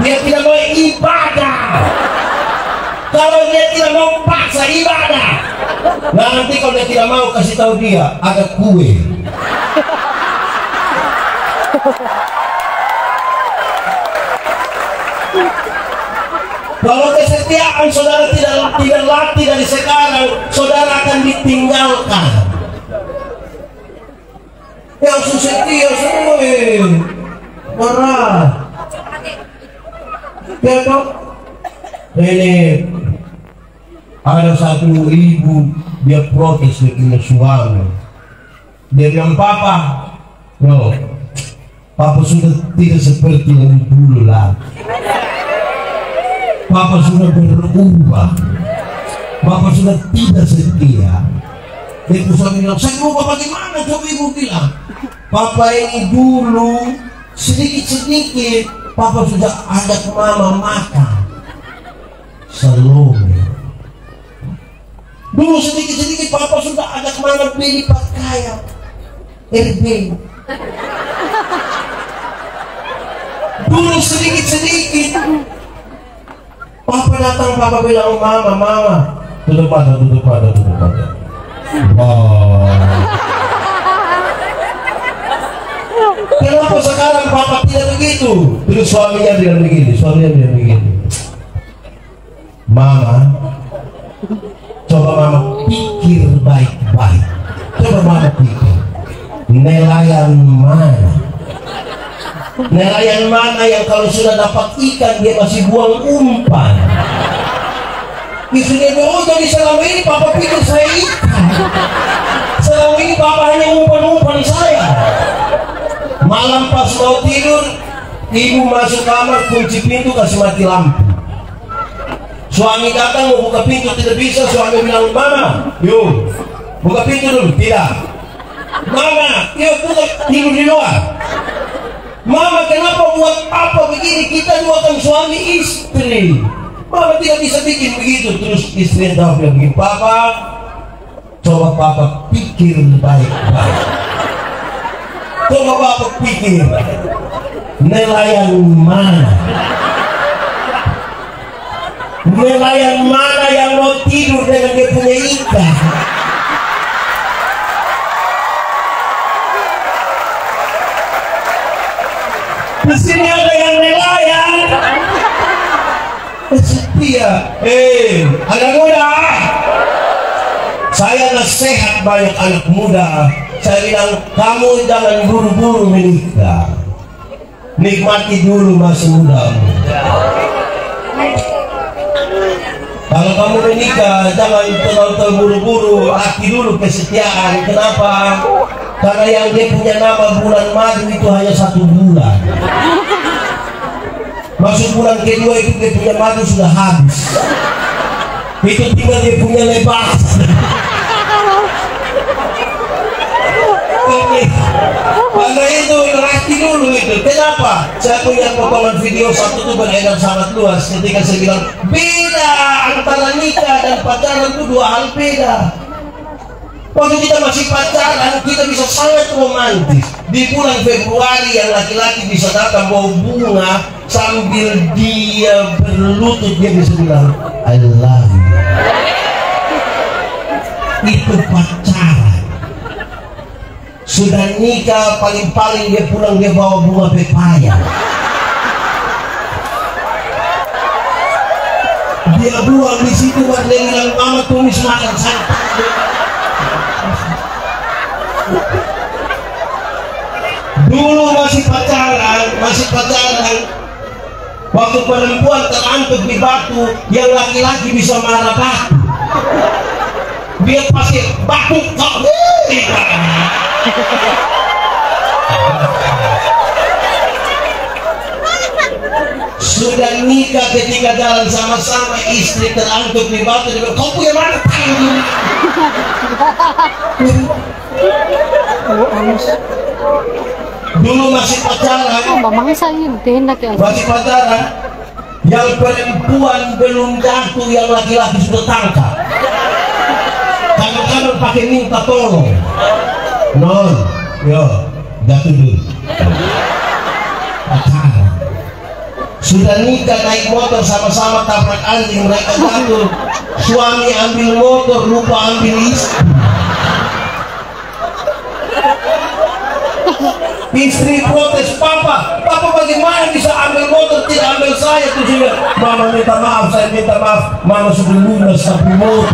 Dia tidak mau ibadah. Kalau dia tidak mau paksa ibadah, nanti kalau dia tidak mau kasih tahu dia ada kue. Kalau kesetiaan saudara tidak latih dari sekarang, saudara akan ditinggalkan. Yang setia semua berat. Ya toh? Ini ada satu ibu, dia protes dengan suami. Dia bilang, papa, no, papa sudah tidak seperti yang dulu lagi. Papa sudah berubah. Papa sudah tidak setia. Itu suami bilang, saya mau bagaimana? Coba ibu bilang, papa ini dulu sedikit-sedikit papa sudah ajak mama makan selalu. Dulu sedikit-sedikit papa sudah ajak mama beli pakaian RB. Dulu sedikit-sedikit papa datang, papa bilang, mama, tutup mata. Wow. Kenapa sekarang papa tidak begitu? Terus suaminya bilang begini, mama, coba mama pikir baik-baik. Coba mama pikir, nelayan mana yang kalau sudah dapat ikan dia masih buang umpan. Istrinya bilang, oh jadi selama ini papa pikir saya ikan, selama ini papa hanya umpan saya. Malam pas mau tidur, ibu masuk kamar, kunci pintu, kasih mati lampu. Suami datang mau buka pintu, tidak bisa. Suami bilang, mama, yuk buka pintu dulu. Tidak. Mama, yuk buka, tidur di luar. Mama, kenapa buat apa begini? Kita dua kan suami istri. Mama tidak bisa bikin begitu. Terus istri jawab begini, papa, coba papa pikir baik-baik. Coba papa pikir, nelayan mana yang mau tidur dengan dia punya ikan? Di sini ada yang nelayan setia. Anak muda, saya nasihat banyak anak muda. Saya bilang, kamu jangan buru-buru menikah. Nikmati dulu masa mudamu. Kalau kamu menikah, jangan terlalu buru-buru. Latih dulu kesetiaan. Kenapa? Karena yang dia punya nama bulan madu itu hanya 1 bulan. Masuk bulan kedua itu dia punya madu sudah habis. Itu tinggal dia punya lepas. Karena itu latih dulu itu. Kenapa? Saya punya potongan video satu itu beredar sangat luas ketika saya bilang, beda antara nikah dan pacaran itu 2 hal beda. Waktu kita masih pacaran, kita bisa sangat romantis. Di bulan Februari yang laki-laki bisa datang bawa bunga sambil dia berlutut, dia bisa bilang, I love you. Itu pacaran. Sudah nikah, paling-paling dia pulang dia bawa bunga pepaya. Dia buang di situ, buat dia bilang, mama tumis makan santai. Dulu masih pacaran, waktu perempuan terantuk di batu, yang laki-laki bisa marah batu. Dia pasti batu kau. Sudah nikah, ketika jalan sama-sama, istri terantuk di batu, dia bilang, kau punya mana tangan? Terus Dulu masih pacaran, mangsa yun, tindak yan. masih pacaran, yang perempuan belum jatuh, yang laki-laki sudah tangkap. Kadang-kadang pakai minta tolong. Non, yo, jatuh dulu. Pacaran. Sudah nikah naik motor sama-sama tabrak anjing, mereka jatuh. Suami ambil motor, lupa ambil istri. Istri protes, papa bagaimana bisa ambil motor, tidak ambil saya? Tuh juga, mama minta maaf, saya minta maaf, mama sudah lunas tapi motor.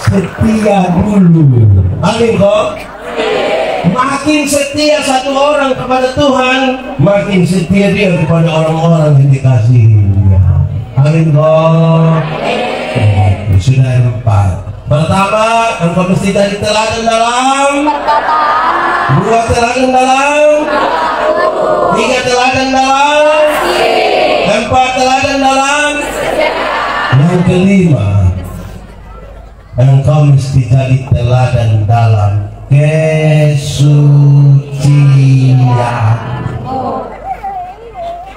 Setia dulu, amin kok. Makin setia satu orang kepada Tuhan, makin setia dia kepada orang-orang yang dikasihinya. Amin kok. Sudah yang 4. Pertama, engkau mesti jadi teladan dalam perkataan. 2 teladan dalam 3 teladan dalam 4 teladan dalam. Yang kelima, engkau mesti jadi teladan dalam kesucian.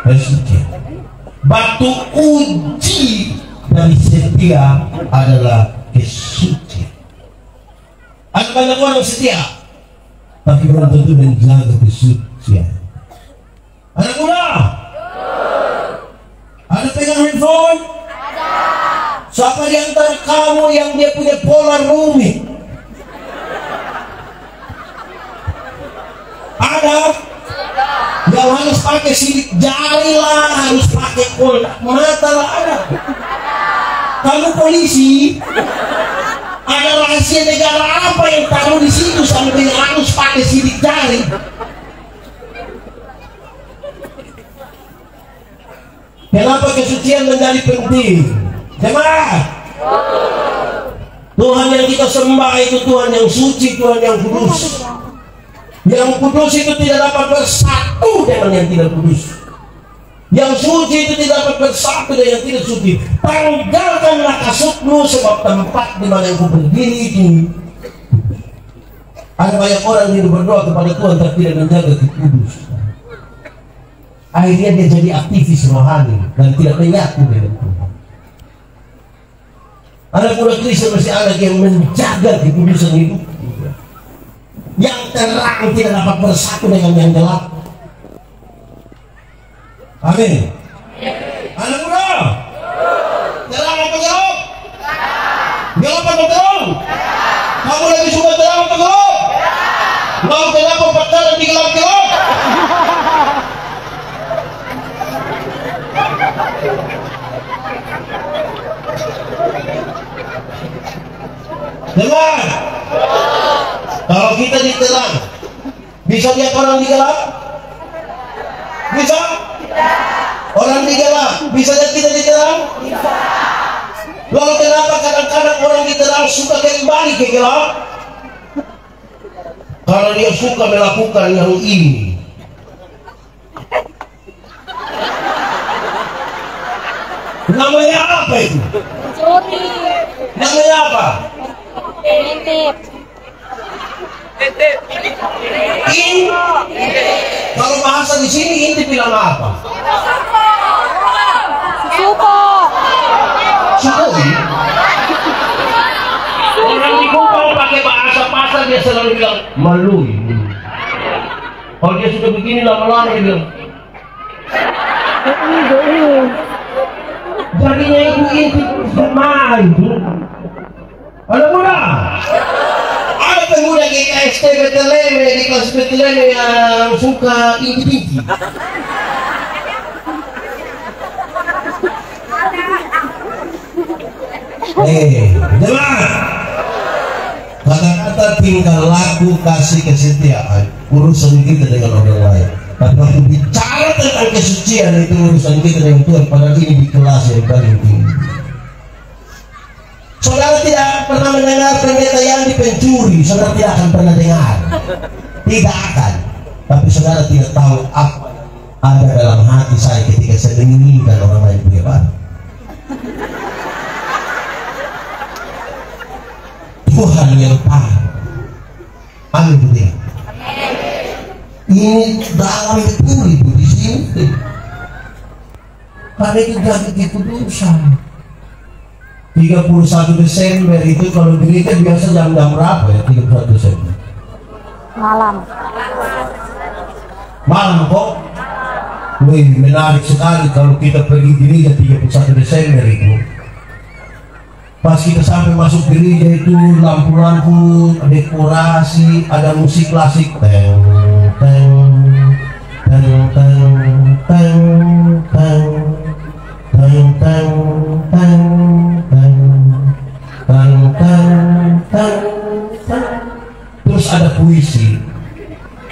Kesucian. Batu uji dari setia adalah kesucian. Ada banyak orang setia, tapi belum tentu menjaga kesucian. Anak muda, ada pegang handphone? Ada. Siapa di antara kamu yang dia punya pola rumit? Ada. Yang harus pakai sidik jari lah, harus pakai kontak mata lah, ada. Kamu polisi, ada rahasia negara apa yang taruh di situ sampai harus pakai sidik jari? Kenapa kesucian menjadi penting? Jemaat, Tuhan yang kita sembah itu Tuhan yang suci, Tuhan yang kudus. Yang kudus itu tidak dapat bersatu dengan yang tidak kudus. Yang suci itu tidak dapat bersatu dengan yang tidak suci. Tanggalkanlah kasutmu, sebab tempat di mana engkau berdiri itu. Ada banyak orang yang berdoa kepada Tuhan tapi tidak menjaga kudus. Akhirnya dia jadi aktivis rohani dan tidak menyatu dengan Tuhan. Ada pula Kristen masih ada yang menjaga kekudusan hidup. Yang terang tidak dapat bersatu dengan yang gelap. Amin. Anak muda, terang apa gelap? Gelap apa terang? Kamu lebih suka terang apa gelap? Mau kenapa pacaran di gelap-gelap? Dengar, kalau kita di terang, bisa lihat orang di gelap? Bisa? Orang di gelap, bisa lihat kita di terang? Bisa. Lalu kenapa kadang-kadang orang di terang suka kembali ke gelap? Karena dia suka melakukan yang ini. Namanya apa itu? Curi. Namanya apa? Intip. Kalau bahasa di sini intip bilang apa? Suko. Sukoi. Orang di Kupang pakai bahasa pasar dia selalu bilang malui. Kalau dia sudah begini lama-lama dia bilang. Jadinya itu intip bermain. Ada muda. Ada pemuda GKST Beteleme di kelas Beteleme yang suka intip-intip. Jemaat, kata-kata tingkah laku kasih kesetiaan urusan kita dengan orang lain. Tapi waktu bicara tentang kesucian itu urusan kita dengan Tuhan. Padahal ini di kelas yang paling tinggi. Saudara tidak pernah mendengar pendeta yang pencuri, saudara tidak akan pernah dengar. Tidak akan. Tapi saudara tidak tahu apa ada dalam hati saya ketika saya menginginkan orang lain punya barang. dan yang tahu. Amin tidak? Ini dalam betul itu di sini. Karena itu jadi keputusan. 31 Desember itu kalau gereja biasa jam-jam berapa ya 31 Desember? Malam. Malam kok? Wih, menarik sekali kalau kita pergi gereja 31 Desember itu. Pas kita sampai masuk gereja itu lampu-lampu, dekorasi, ada musik klasik. Teng, teng, teng, teng, teng, teng, teng, teng, teng, teng, teng, teng, teng, teng. Terus ada puisi.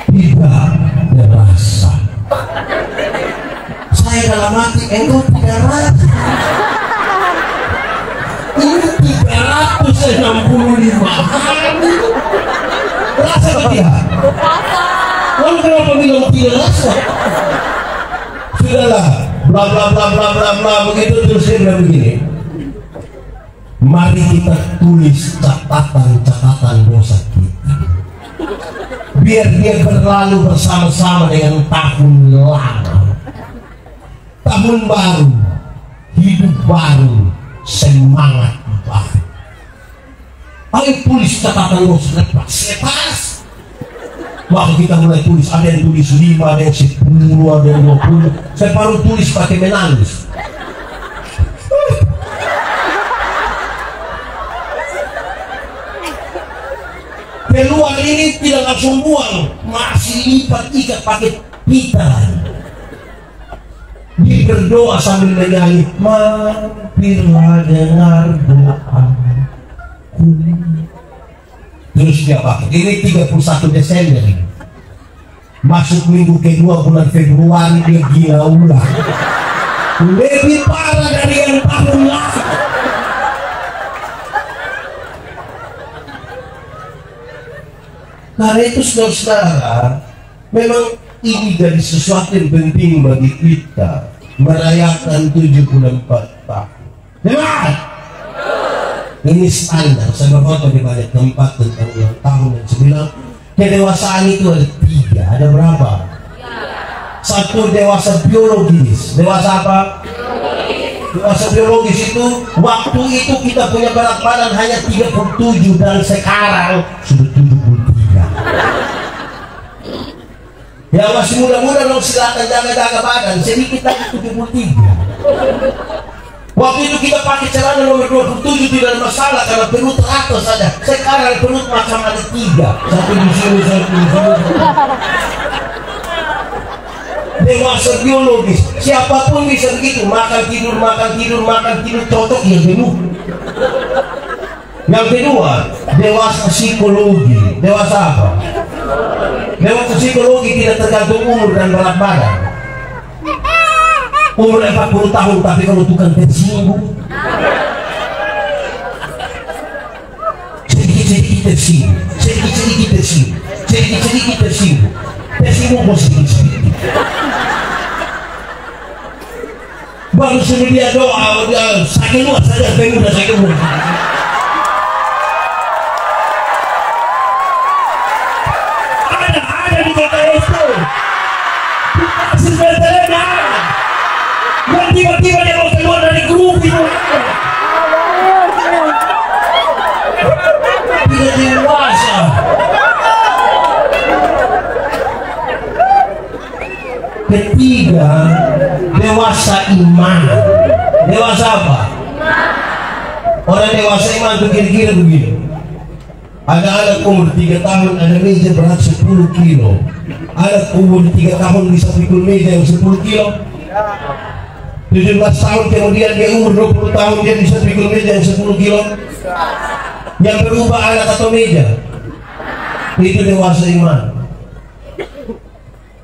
Tidak terasa. Saya dalam hati, engkau tidak rasa. Ini 365 hari. Rasa atau tidak? Lalu kenapa bilang tidak rasa? Sudahlah, bla bla bla bla bla bla begitu. Terus dia bilang begini, mari kita tulis catatan dosa kita, biar dia berlalu bersama-sama dengan tahun lama, tahun baru, hidup baru, semangat baru. Ayo tulis catatan dosa lepas. Maka kita mulai tulis, ada yang tulis 5, ada yang 10, ada yang 20. Saya baru tulis pakai menangis. Keluar ini tidak langsung buang, masih lipat ikat pakai pita. Dia berdoa sambil menyanyi, mampirlah dengar doaku. Terus dia pakai, ini 31 Desember ini. Masuk minggu kedua bulan Februari dia gila ulang. Lebih parah dari yang tahun lalu. Karena itu saudara-saudara, memang ini jadi sesuatu yang penting bagi kita merayakan 74 tahun. Jelas? Ini standar. Saya berfoto di banyak tempat tentang ulang tahun dan sebilang kedewasaan itu ada 3. Ada berapa? 1 dewasa biologis. Dewasa apa? Dewasa biologis itu waktu itu kita punya berat badan hanya 37 dan sekarang sudah 73. Yang masih muda-muda dong silakan jaga-jaga badan, sedikit lagi 73. Waktu itu kita pakai celana nomor 27 tidak ada masalah karena perut teratur saja. Sekarang perut macam ada 3, satu di sini, satu di sini. Dewasa biologis, siapapun bisa begitu, makan tidur, cocok ya jenuh. Yang kedua, dewasa psikologi. Dewasa apa? Dewasa psikologi tidak tergantung umur dan berat badan. Umur 40 tahun tapi kalau tukang tersinggung, sedikit tersinggung mau sedikit. Baru suruh dia doa, sakit luar saja, pengen udah sakit luar. Ada di kota itu. Kasih berterima. Dan tiba-tiba dia mau keluar dari grup itu. Tidak dewasa. Ketiga, dewasa iman. Dewasa apa? Orang dewasa iman itu kira-kira begini. Ada anak umur 3 tahun, ada meja berat 10 kilo. Anak umur 3 tahun bisa pikul meja yang 10 kilo. 17 tahun kemudian dia umur 20 tahun dia bisa pikul meja yang 10 kilo. Yang berubah anak atau meja? Itu dewasa iman.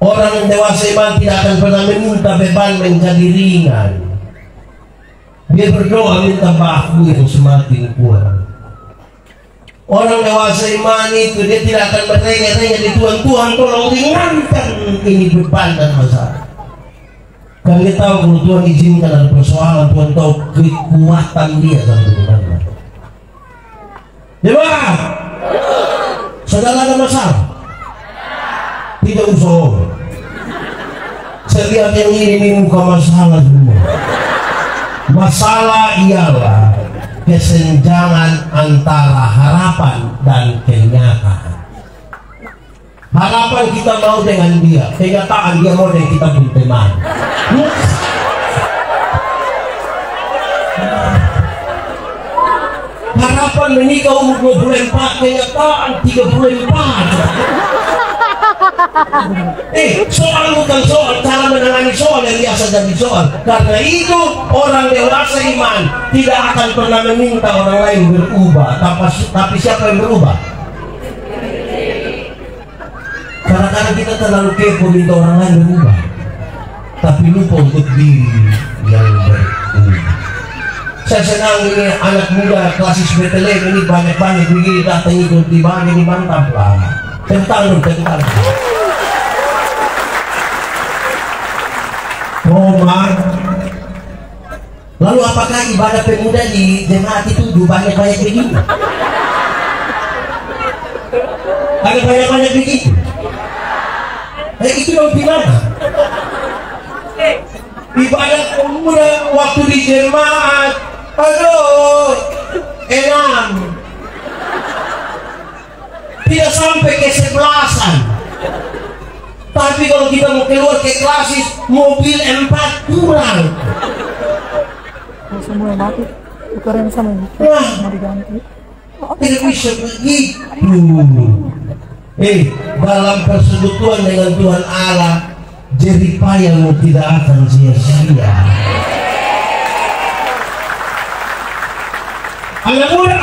Orang yang dewasa iman tidak akan pernah meminta beban menjadi ringan. Dia berdoa minta bahu yang semakin kuat. Orang dewasa iman itu dia tidak akan bertanya-tanya di Tuhan, Tuhan tolong ringankan ini beban dan masalah. Karena dia tahu kalau Tuhan izinkan ada persoalan, Tuhan tahu kekuatan dia sampai di mana. Jemaat, Saudara ada masalah? Tidak usah. Saya lihat yang ini muka masalah semua. Masalah ialah kesenjangan antara harapan dan kenyataan. Harapan kita mau dengan dia, kenyataan dia mau dengan kita berteman. Harapan menikah umur 24, kenyataan 34. Soal bukan soal, cara menangani soal yang biasa jadi soal. Karena itu orang dewasa iman tidak akan pernah meminta orang lain berubah, tapi siapa yang berubah? Kadang-kadang kita terlalu kepo minta orang lain berubah, tapi lupa untuk diri yang berubah. Saya senang ini anak muda klasis Betlehem ini banyak-banyak begini datang ikut di mana ini, mantap lah. Tentang. Lalu apakah ibadah pemuda di jemaat itu banyak-banyak begitu? Ada banyak-banyak begitu? Itu dong gimana? Ibadah pemuda waktu di jemaat, aduh, enak. Tidak sampai ke 11-an. Tapi kalau kita mau keluar ke klasis, mobil 4 kurang. Semua mati, ukuran sama ini. Mau diganti. Tidak bisa begitu. Dalam persekutuan dengan Tuhan Allah, jeripayahmu tidak akan sia-sia. Anak muda,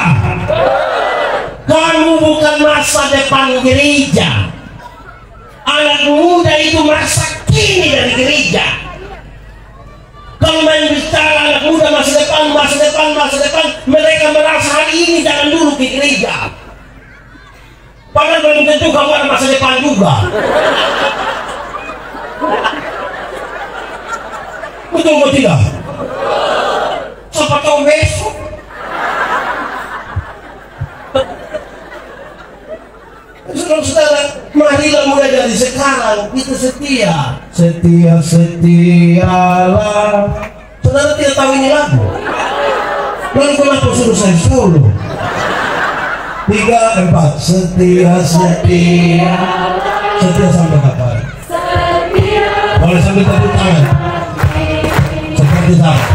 kamu bukan masa depan gereja. Anak muda itu masa kini dari gereja. Kalau main bicara anak muda masa depan, mereka merasa hari ini jangan dulu ke gereja. Padahal belum tentu kamu ada masa depan juga. Betul atau tidak? Siapa tahu besok. Saudara, marilah mulai dari sekarang kita setia. Setialah. Saudara tidak tahu ini lagu? Lalu kenapa suruh saya solo? 3, 4. Setia sampai kapan? Boleh sambil tepuk tangan. Seperti sama.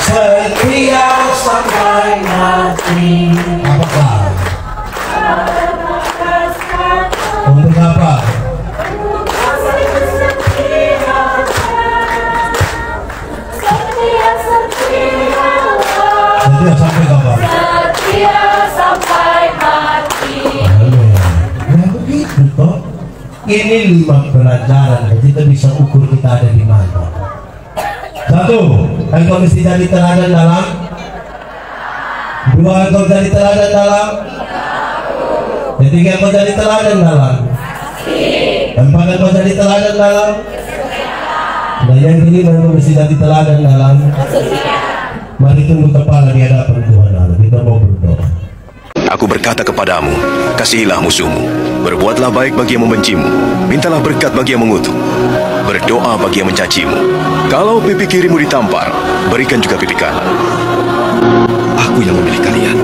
Setia sampai mati. Apakah? Untuk apa? Setia sampai kapan? Setia sampai mati. Ya begitu toh. Ini 5 pelajaran kita bisa ukur kita ada di mana. 1, engkau mesti jadi teladan dalam. 2, engkau jadi teladan dalam. 3, engkau jadi teladan dalam. 4, engkau jadi teladan dalam. Dan yang kelima, engkau mesti jadi teladan dalam. Mari tunduk kepala di hadapan Tuhan Allah. Kita mau berdoa. Aku berkata kepadamu, kasihilah musuhmu, berbuatlah baik bagi yang membencimu, mintalah berkat bagi yang mengutuk, berdoa bagi yang mencacimu. Kalau pipi kirimu ditampar, berikan juga pipi kanan. Aku yang memilih kalian.